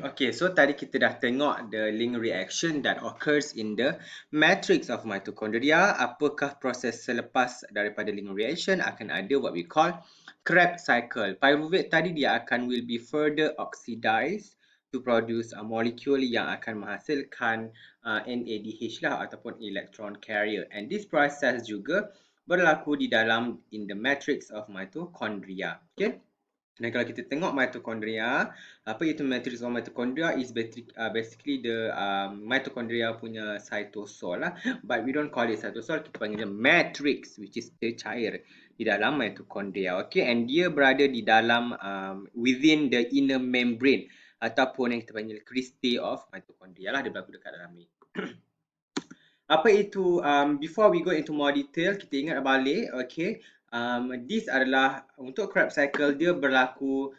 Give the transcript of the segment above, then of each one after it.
Okay, so tadi kita dah tengok the link reaction that occurs in the matrix of mitochondria. Apakah proses selepas daripada link reaction? Akan ada what we call Krebs cycle. Pyruvate tadi dia will be further oxidized to produce a molecule yang akan menghasilkan NADH lah ataupun electron carrier. And this process juga berlaku di dalam in the matrix of mitochondria. Okay. Dan kalau kita tengok mitochondria, apa itu matrix of mitochondria is basically the mitochondria punya cytosol lah. But we don't call it cytosol, kita panggil dia matrix, which is cair di dalam mitochondria. Okay, and dia berada di dalam within the inner membrane ataupun yang kita panggil cristae of mitochondria lah, dia berlaku dekat dalam ni. Apa itu, before we go into more detail, kita ingat balik, okay, this adalah untuk Krebs cycle dia berlaku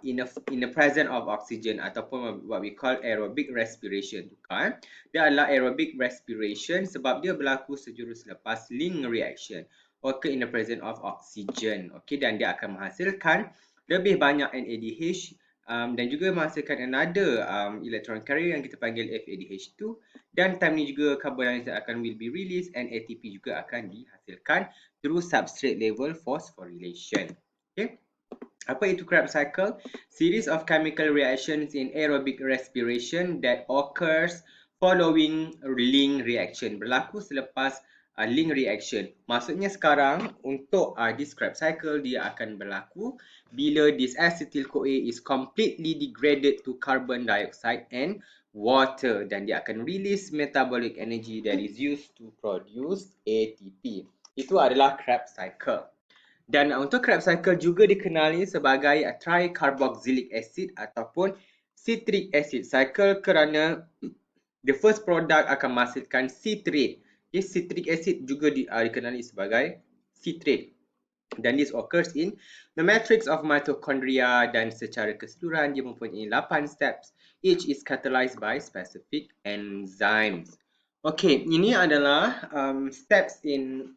in the presence of oxygen ataupun what we call aerobic respiration. Kan? Dia adalah aerobic respiration sebab dia berlaku sejurus selepas link reaction occur in the presence of oxygen. Okay, dan dia akan menghasilkan lebih banyak NADH dan juga menghasilkan another electron carrier yang kita panggil FADH2, dan time ni juga carbon dioxide akan will be released and ATP juga akan dihasilkan through substrate level phosphorylation. Okay. Apa itu Krebs cycle? Series of chemical reactions in aerobic respiration that occurs following link reaction. Berlaku selepas link reaction. Maksudnya sekarang untuk this Krebs cycle dia akan berlaku bila this acetyl-CoA is completely degraded to carbon dioxide and water, dan dia akan release metabolic energy that is used to produce ATP. Itu adalah Krebs cycle. Dan untuk Krebs cycle juga dikenali sebagai tricarboxylic acid ataupun citric acid cycle kerana the first product akan menghasilkan citrate. Okay, citric acid juga dikenali sebagai citrate. Dan this occurs in the matrix of mitochondria, dan secara keseluruhan dia mempunyai 8 steps. Each is catalyzed by specific enzymes. Okay, ini adalah steps in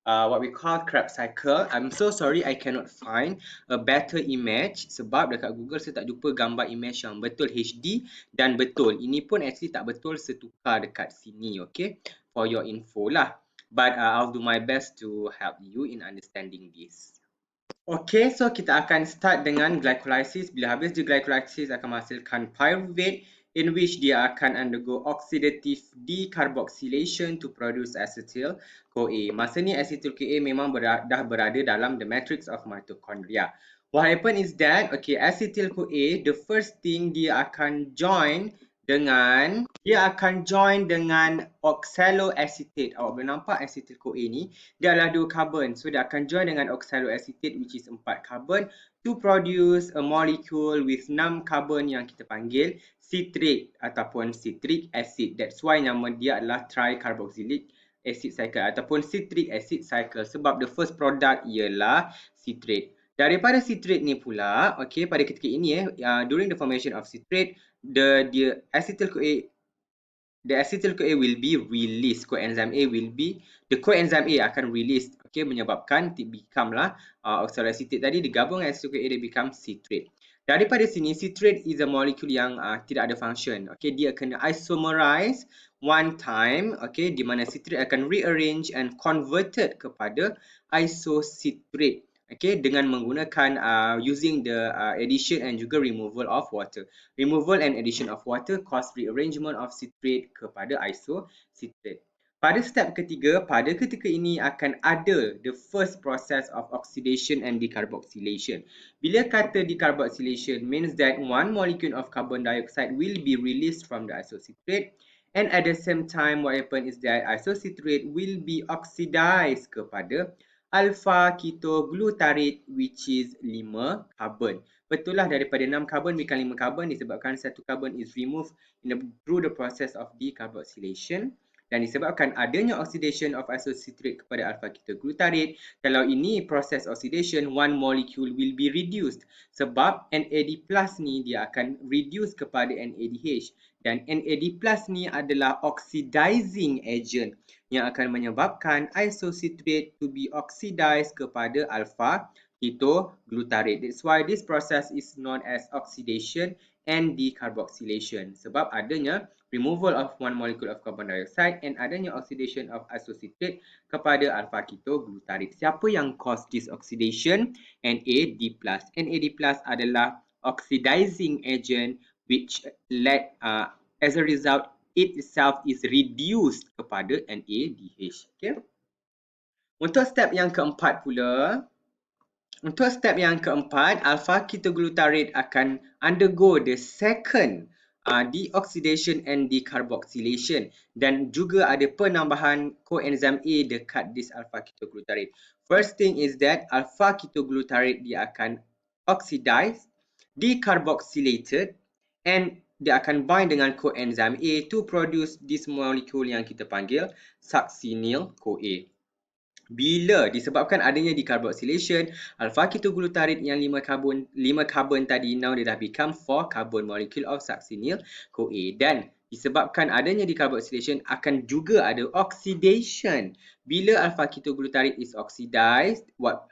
what we call Krebs cycle. I'm so sorry I cannot find a better image sebab dekat Google saya tak jumpa gambar image yang betul HD dan betul. Ini pun actually tak betul setukar dekat sini, okay? For your info lah. But I'll do my best to help you in understanding this. Okay, so kita akan start dengan glycolysis. Bila habis di glycolysis akan menghasilkan pyruvate, in which dia akan undergo oxidative decarboxylation to produce acetyl-CoA. Masa ni acetyl-CoA memang dah berada dalam the matrix of mitochondria. What happen is that, okay, acetyl-CoA, the first thing dia akan join dengan oxaloacetate. Awak boleh nampak acetyl-CoA ni, dia adalah 2 carbon. So dia akan join dengan oxaloacetate which is 4 carbon to produce a molecule with 6 carbon yang kita panggil citrate ataupun citric acid. That's why nama dia adalah tricarboxylic acid cycle ataupun citric acid cycle sebab the first product ialah citrate. Daripada citrate ni pula, okay, pada ketika ini during the formation of citrate, the acetyl-CoA will be released. Coenzyme A akan release, okay, menyebabkan become lah oxaloacetate tadi digabung dengan acetyl-CoA dia become citrate. Daripada sini, citrate is a molecule yang tidak ada function. Okay, dia kena isomerize one time, okay, di mana citrate akan rearrange and converted kepada isocitrate. Okay, dengan menggunakan using the addition and juga removal of water. Removal and addition of water cause rearrangement of citrate kepada isocitrate. Pada step ketiga, pada ketika ini akan ada the first process of oxidation and decarboxylation. Bila kata decarboxylation means that one molecule of carbon dioxide will be released from the isocitrate, and at the same time what happen is that isocitrate will be oxidized kepada alpha ketoglutarate which is 5 carbon. Betul lah, daripada 6 carbon become 5 carbon disebabkan 1 carbon is removed through the process of decarboxylation. Dan disebabkan adanya oxidation of isocitrate kepada alpha ketoglutarate, kalau ini proses oxidation, one molecule will be reduced sebab NAD+ ni dia akan reduce kepada NADH, dan NAD+ ni adalah oxidizing agent yang akan menyebabkan isocitrate to be oxidized kepada alpha ketoglutarate. That's why this process is known as oxidation and decarboxylation. Sebab adanya removal of one molecule of carbon dioxide and adanya oxidation of isocitrate kepada alpha ketoglutarate. Siapa yang cause this oxidation? NAD+. NAD+ adalah oxidizing agent which led as a result it itself is reduced kepada NADH. Okay? Untuk step yang keempat pula, alpha ketoglutarate akan undergo the second deoxidation and decarboxylation dan juga ada penambahan coenzyme A dekat this alpha ketoglutarate. First thing is that alpha ketoglutarate dia akan oxidized, decarboxylated and dia akan bind dengan coenzyme A to produce this molecule yang kita panggil succinyl-CoA. Bila disebabkan adanya decarboxylation, alpha ketoglutarate yang 5 karbon tadi now dia dah become 4 carbon molecule of succinyl-CoA dan disebabkan adanya decarboxylation akan juga ada oxidation. Bila alpha ketoglutarate is oxidized,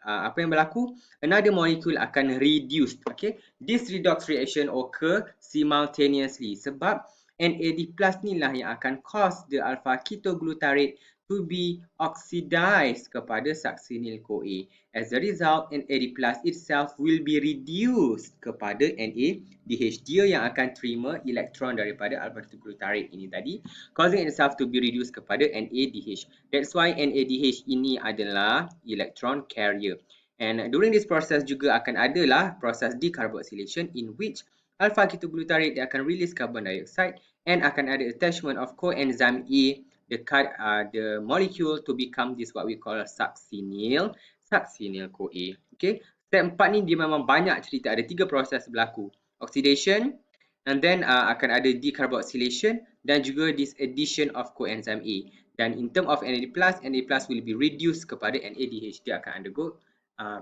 apa yang berlaku? Another molecule akan reduced. Okay? This redox reaction occur simultaneously sebab NAD+ ni lah yang akan cause the alpha ketoglutarate to be oxidized kepada succinyl-CoA. As a result, NAD+ itself will be reduced kepada NADH. Dia yang akan terima elektron daripada alpha ketoglutarate ini tadi, causing itself to be reduced kepada NADH. That's why NADH ini adalah electron carrier. And during this process juga akan adalah proses decarboxylation in which alpha ketoglutarate dia akan release carbon dioxide and akan ada attachment of coenzyme A dekat the molecule to become this what we call succinyl-CoA. Okay. Step 4 ni dia memang banyak cerita. Ada 3 proses berlaku. Oxidation, and then akan ada decarboxylation dan juga this addition of coenzyme A. Dan in term of NAD+, NAD+ will be reduced kepada NADH. Dia akan undergo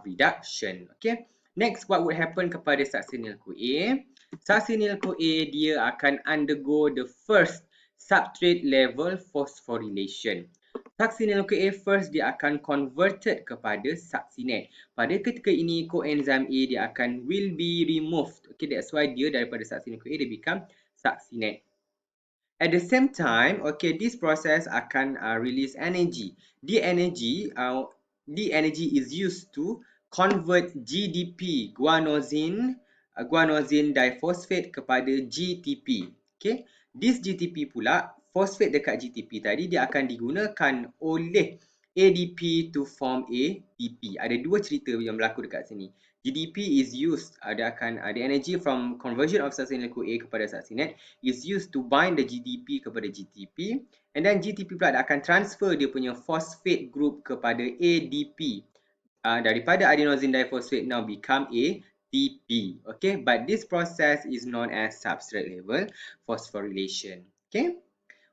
reduction. Okay. Next, what would happen kepada succinyl-CoA? Succinyl-CoA dia akan undergo the first substrate level phosphorylation. Succinyl-CoA first dia akan converted kepada succinate. Pada ketika ini coenzyme A dia akan will be removed. Okay, that's why dia daripada succinyl-CoA dia become succinate. At the same time, okay, this process akan release energy. The energy is used to convert GDP guanosine diphosphate kepada GTP. Okay. This GTP pula, phosphate dekat GTP tadi dia akan digunakan oleh ADP to form ATP. Ada 2 cerita yang berlaku dekat sini. GDP is used, the energy from conversion of succinyl-CoA kepada succinate is used to bind the GDP kepada GTP, and then GTP pula akan transfer dia punya phosphate group kepada ADP. Daripada adenosine diphosphate now become ATP. Okay, but this process is known as substrate level phosphorylation. Okay.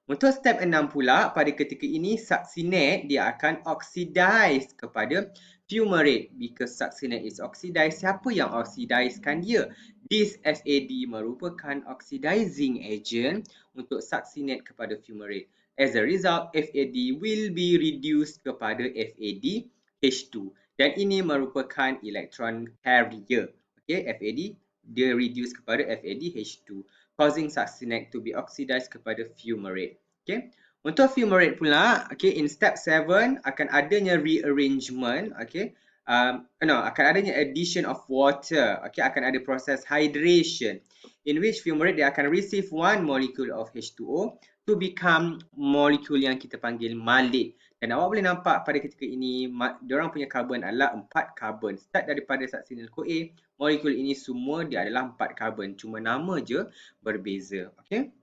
Untuk step 6 pula, pada ketika ini succinate dia akan oxidize kepada fumarate. Because succinate is oxidized, siapa yang oxidizekan dia? This FAD merupakan oxidizing agent untuk succinate kepada fumarate. As a result, FAD will be reduced kepada FADH2. Dan ini merupakan electron carrier. Okay, FAD dia reduce kepada FADH2, causing succinate to be oxidized kepada fumarate. Okay, untuk fumarate pula, okay, in step 7 akan adanya rearrangement, okay, akan adanya addition of water, okay, akan ada proses hydration in which fumarate dia akan receive one molecule of H2O to become molecule yang kita panggil malate. Dan awak boleh nampak pada ketika ini, diorang punya karbon adalah 4 karbon. Start daripada succinyl-CoA, molekul ini semua dia adalah 4 karbon. Cuma nama je berbeza. Okay?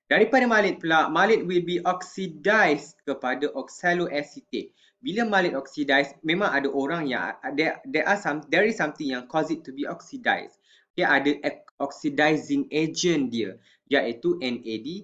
Daripada malate pula, malate will be oxidized kepada oxaloacetate. Bila malate oxidized, memang ada orang yang, there is something yang cause it to be oxidized. Okay, ada oxidizing agent dia, iaitu NAD+.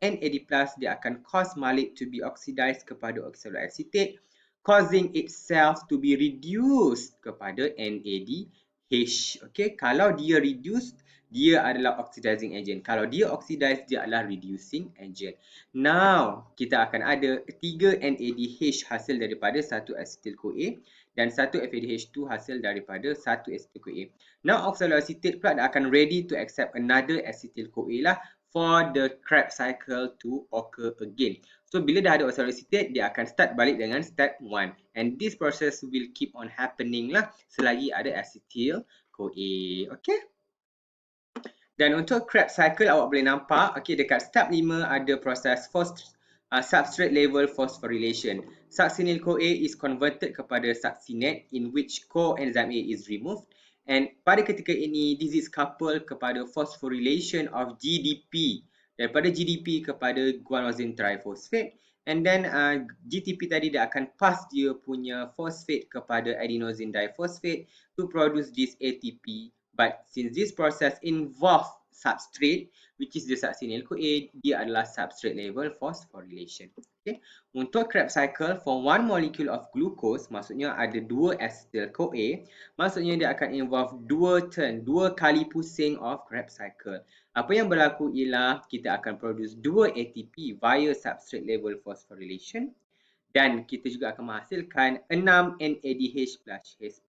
NAD+ dia akan cause malate to be oxidized kepada oxaloacetate, causing itself to be reduced kepada NADH. Okay, kalau dia reduced, dia adalah oxidizing agent. Kalau dia oxidized, dia adalah reducing agent. Now, kita akan ada 3 NADH hasil daripada satu acetyl-CoA dan satu FADH2 hasil daripada satu acetyl-CoA. Now oxaloacetate pula akan ready to accept another acetyl-CoA lah for the Krebs cycle to occur again. So bila dah ada oxaloacetate, dia akan start balik dengan step 1, and this process will keep on happening lah selagi ada acetyl-CoA. Okay. Dan untuk Krebs cycle awak boleh nampak, okay, dekat step 5 ada proses substrate level phosphorylation. Succinyl-CoA is converted kepada succinate in which coenzyme A is removed, and pada ketika ini this is coupled kepada phosphorylation of GDP, daripada GDP kepada guanosine triphosphate, and then GTP tadi dia akan pass dia punya phosphate kepada adenosine diphosphate to produce this ATP. But since this process involve substrate, which is the succinyl-CoA, dia adalah substrate level phosphorylation. Okay. Untuk Krebs cycle, for one molecule of glucose, maksudnya ada 2 acetyl-CoA, maksudnya dia akan involve 2 kali pusing of Krebs cycle. Apa yang berlaku ialah kita akan produce 2 ATP via substrate level phosphorylation, dan kita juga akan menghasilkan 6 NADH plus H+,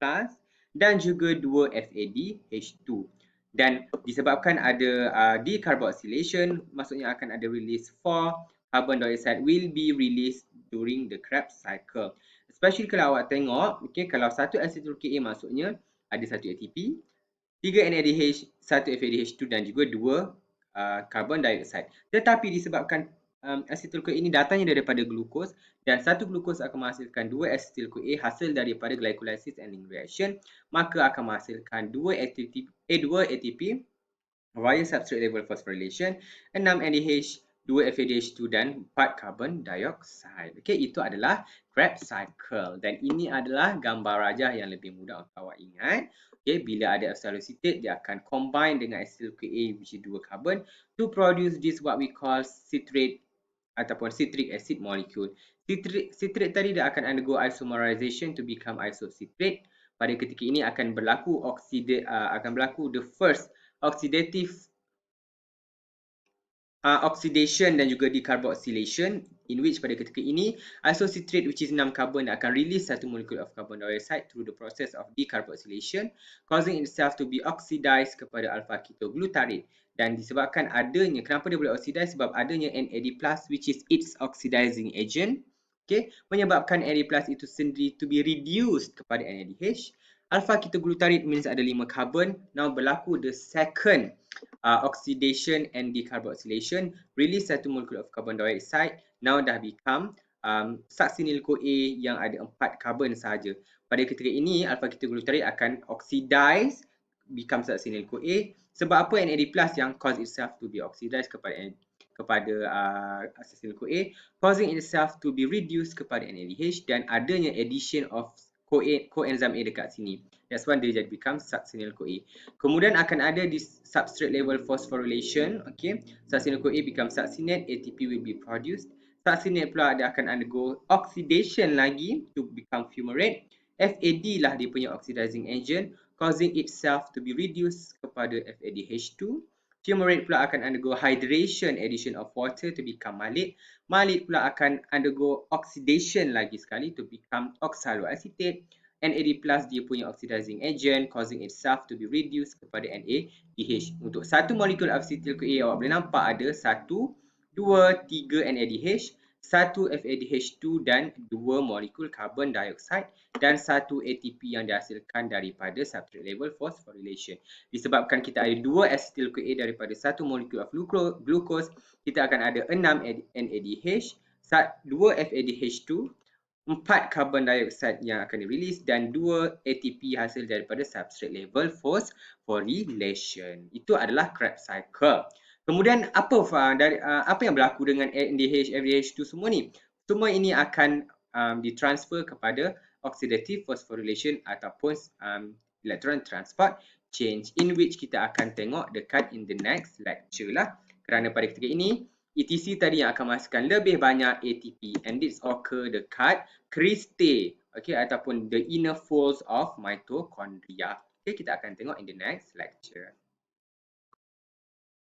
dan juga 2 FADH2. Dan disebabkan ada decarboxylation, maksudnya akan ada release 4 carbon dioxide will be released during the Krebs cycle. Especially kalau awak tengok, okay, kalau satu acetyl-CoA maksudnya ada satu ATP, 3 NADH, 1 FADH2 dan juga 2 carbon dioxide. Tetapi disebabkan acetyl-CoA ini datangnya daripada glukos, dan satu glukos akan menghasilkan 2 acetyl-CoA hasil daripada glycolysis and link reaction, maka akan menghasilkan 2 ATP via substrate level phosphorylation, 6 NADH, 2 FADH2 dan 4 carbon dioxide. Okey, itu adalah Krebs cycle, dan ini adalah gambar rajah yang lebih mudah untuk awak ingat. Okay, bila ada oxaloacetate, dia akan combine dengan acetyl-CoA which is 2 carbon to produce this what we call citrate ataupun citric acid molecule. Citrate tadi dia akan undergo isomerization to become isocitrate. Pada ketika ini akan berlaku the first oxidation dan juga decarboxylation, in which pada ketika ini isocitrate which is 6 carbon akan release satu molecule of carbon dioxide through the process of decarboxylation, causing itself to be oxidized kepada alpha ketoglutarate. Dan disebabkan adanya, kenapa dia boleh oxidize? Sebab adanya NAD+, which is its oxidizing agent, okay, menyebabkan NAD+ itu sendiri to be reduced kepada NADH. Alpha ketoglutarate means ada 5 carbon. Now berlaku the second oxidation and decarboxylation, release satu molecule of carbon dioxide, now dah become succinyl-CoA yang ada 4 carbon sahaja. Pada ketika ini alpha ketoglutarate akan oxidize, become succinyl-CoA. Sebab apa? NAD+ yang cause itself to be oxidized kepada succinyl-CoA, causing itself to be reduced kepada NADH, dan adanya addition of coenzyme A dekat sini. That's why dia jadi become succinyl-CoA. Kemudian akan ada di substrate level phosphorylation. Okay, succinyl-CoA become succinate, ATP will be produced. Succinate pula dia akan undergo oxidation lagi to become fumarate. FAD lah dia punya oxidizing agent, causing itself to be reduced kepada FADH2. Fumarate pula akan undergo hydration, addition of water to become malate. Malate pula akan undergo oxidation lagi sekali to become oxaloacetate. NAD+ dia punya oxidizing agent, causing itself to be reduced kepada NADH. Untuk satu molekul acetyl-CoA awak boleh nampak ada 1, 2, 3 NADH, 1 FADH2 dan 2 molekul carbon dioxide, dan 1 ATP yang dihasilkan daripada substrate level phosphorylation. Disebabkan kita ada 2 acetyl-CoA daripada satu molekul of glucose, kita akan ada 6 NADH, 2 FADH2, 4 carbon dioxide yang akan dirilis, dan 2 ATP hasil daripada substrate level phosphorylation. Itu adalah Krebs cycle. Kemudian apa yang berlaku dengan NADH, FADH2 semua ni? Semua ini akan ditransfer kepada oxidative phosphorylation ataupun electron transport change, in which kita akan tengok dekat in the next lecture lah. Kerana pada ketika ini ETC tadi yang akan menghasilkan lebih banyak ATP, and this occur dekat cristae, okay, ataupun the inner folds of mitochondria. Okay, kita akan tengok in the next lecture.